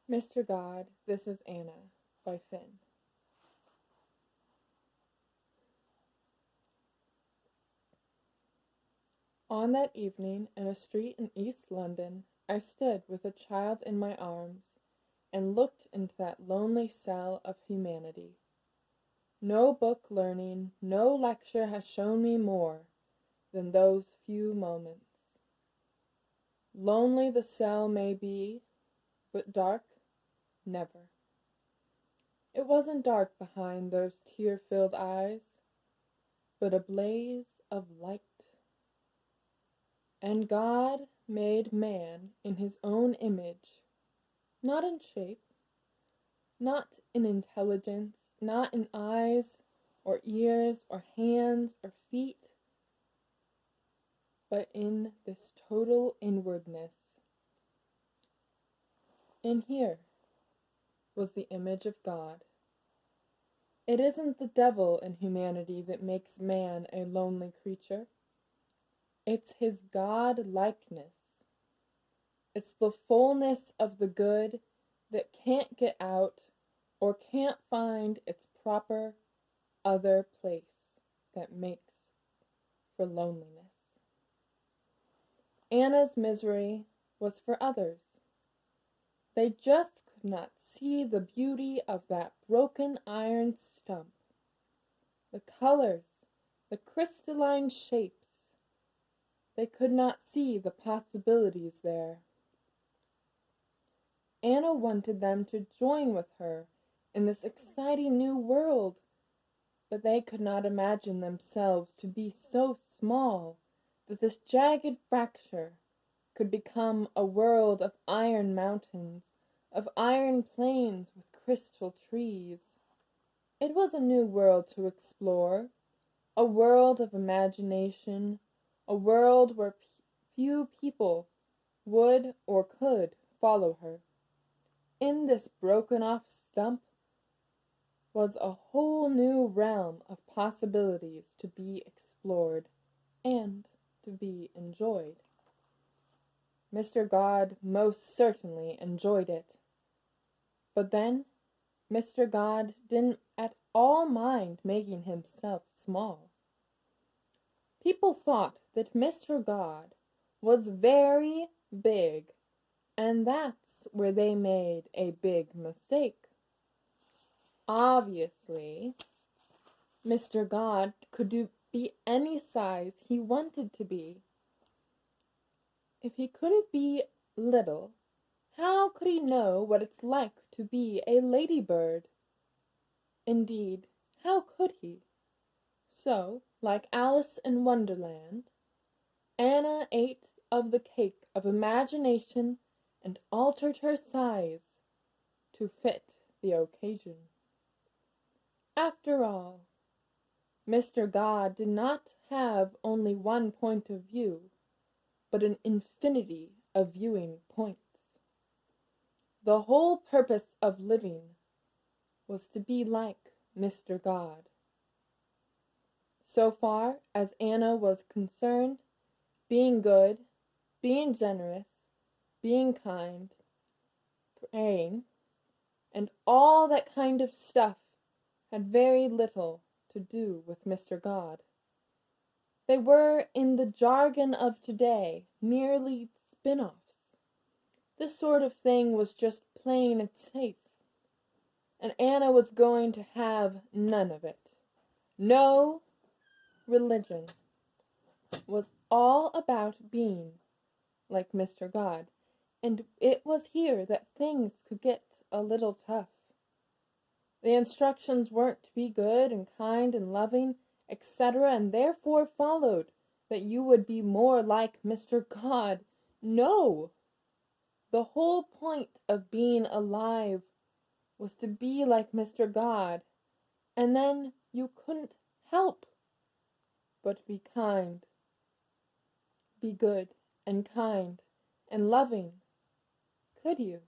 Mr. God, This is Anna by Fynn. On that evening, in a street in East London, I stood with a child in my arms and looked into that lonely cell of humanity. No book learning, no lecture has shown me more than those few moments. Lonely the cell may be, but dark, never. It wasn't dark behind those tear-filled eyes, but a blaze of light. And God made man in his own image, not in shape, not in intelligence, not in eyes or ears or hands or feet, but in this total inwardness. In here was the image of God. It isn't the devil in humanity that makes man a lonely creature. It's his God-likeness. It's the fullness of the good that can't get out or can't find its proper other place that makes for loneliness. Anna's misery was for others. They just could not see the beauty of that broken iron stump, the colors, the crystalline shapes. They could not see the possibilities there. Anna wanted them to join with her in this exciting new world, but they could not imagine themselves to be so small that this jagged fracture could become a world of iron mountains, of iron plains with crystal trees. It was a new world to explore, a world of imagination, a world where few people would or could follow her. In this broken-off stump was a whole new realm of possibilities to be explored and to be enjoyed. Mr. God most certainly enjoyed it. But then, Mr. God didn't at all mind making himself small. People thought that Mr. God was very big, and that's where they made a big mistake. Obviously, Mr. God could be any size he wanted to be. If he couldn't be little, how could he know what it's like to be a ladybird? Indeed, how could he? So, like Alice in Wonderland, Anna ate of the cake of imagination and altered her size to fit the occasion. After all, Mr. God did not have only one point of view, but an infinity of viewing points. The whole purpose of living was to be like Mr. God. So far as Anna was concerned, being good, being generous, being kind, praying, and all that kind of stuff had very little to do with Mr. God. They were, in the jargon of today, merely spin-offs. This sort of thing was just playing it safe, and Anna was going to have none of it. No, religion was all about being like Mr. God, and it was here that things could get a little tough. The instructions weren't to be good and kind and loving, etc., and therefore followed that you would be more like Mr. God. No! The whole point of being alive was to be like Mr. God, and then you couldn't help but be kind. Be good and kind and loving, could you?